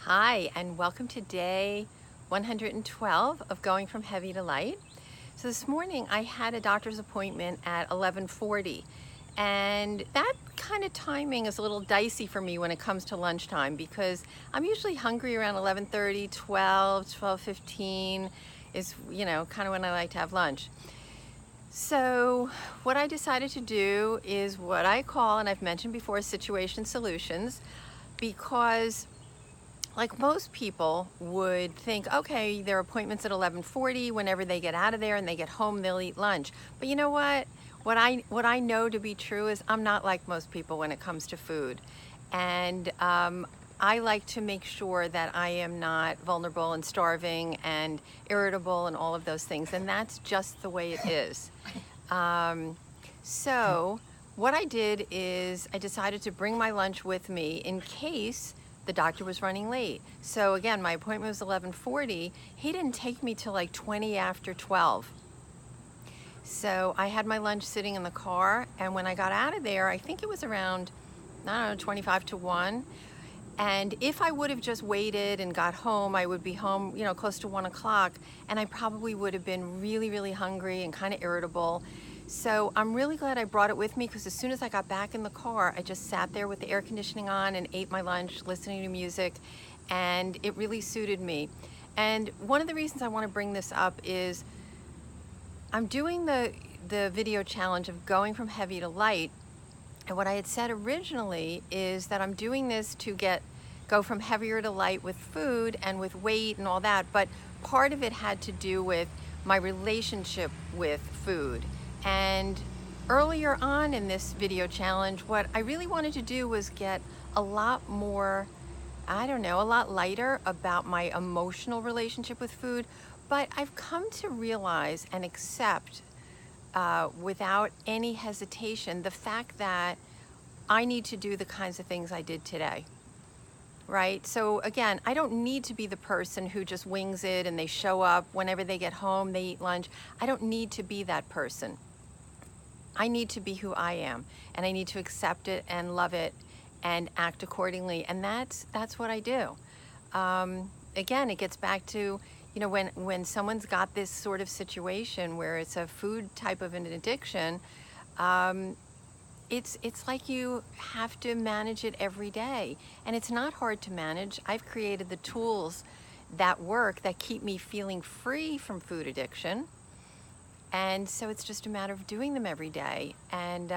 Hi, and welcome to day 112 of Going from Heavy to Light. So this morning I had a doctor's appointment at 11:40, and that kind of timing is a little dicey for me when it comes to lunchtime because I'm usually hungry around 11:30, 12, 12:15 is, kind of when I like to have lunch. So what I decided to do is what I call, and I've mentioned before, situation solutions, because like most people would think, okay, their appointment's at 11:40, whenever they get out of there and they get home, they'll eat lunch. But you know what? What I know to be true is I'm not like most people when it comes to food. And I like to make sure that I am not vulnerable and starving and irritable and all of those things. And that's just the way it is. Um, so what I did is I decided to bring my lunch with me in case the doctor was running late. So again, my appointment was 11:40. He didn't take me till like 20 after 12. So I had my lunch sitting in the car, and when I got out of there, I think it was around, I don't know, 25 to 1. And if I would have just waited and got home, I would be home, close to 1 o'clock, and I probably would have been really, really hungry and kind of irritable. So I'm really glad I brought it with me, because as soon as I got back in the car, I just sat there with the air conditioning on and ate my lunch, listening to music, and it really suited me. And one of the reasons I want to bring this up is I'm doing the video challenge of going from heavy to light. And what I had said originally is that I'm doing this to go from heavier to light with food and with weight and all that. But part of it had to do with my relationship with food. And earlier on in this video challenge, what I really wanted to do was get a lot more, a lot lighter about my emotional relationship with food. But I've come to realize and accept without any hesitation the fact that I need to do the kinds of things I did today, right? So again, I don't need to be the person who just wings it and they show up whenever they get home, they eat lunch. I don't need to be that person. I need to be who I am, and I need to accept it and love it and act accordingly. And that's what I do. Again, it gets back to, when someone's got this sort of situation where it's a food type of an addiction, it's like you have to manage it every day. And it's not hard to manage. I've created the tools that work, that keep me feeling free from food addiction. And so it's just a matter of doing them every day. And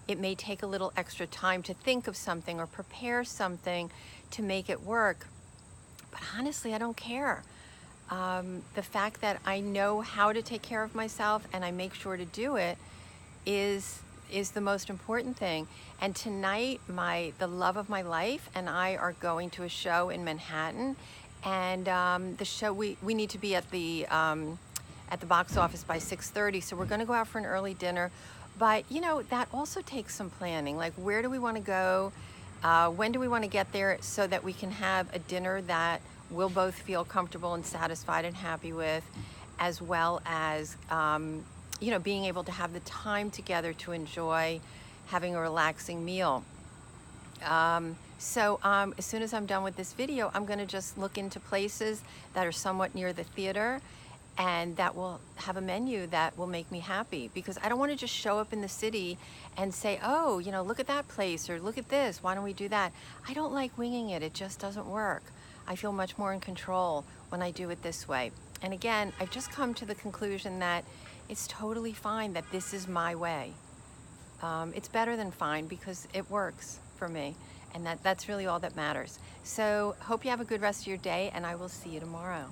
it may take a little extra time to think of something or prepare something to make it work. But honestly, I don't care. The fact that I know how to take care of myself and I make sure to do it is the most important thing. And tonight, the love of my life and I are going to a show in Manhattan. And the show, we need to be at the box office by 6:30. So we're going to go out for an early dinner. But, that also takes some planning. Like, where do we want to go? When do we want to get there so that we can have a dinner that we'll both feel comfortable and satisfied and happy with, as well as, being able to have the time together to enjoy having a relaxing meal. So as soon as I'm done with this video, I'm going to just look into places that are somewhat near the theater and that will have a menu that will make me happy, because I don't want to just show up in the city and say, oh, look at that place, or look at this, why don't we do that? I don't like winging it. It just doesn't work. I feel much more in control when I do it this way. And again, I've just come to the conclusion that it's totally fine that this is my way. It's better than fine because it works for me, and that's really all that matters. So hope you have a good rest of your day, and I will see you tomorrow.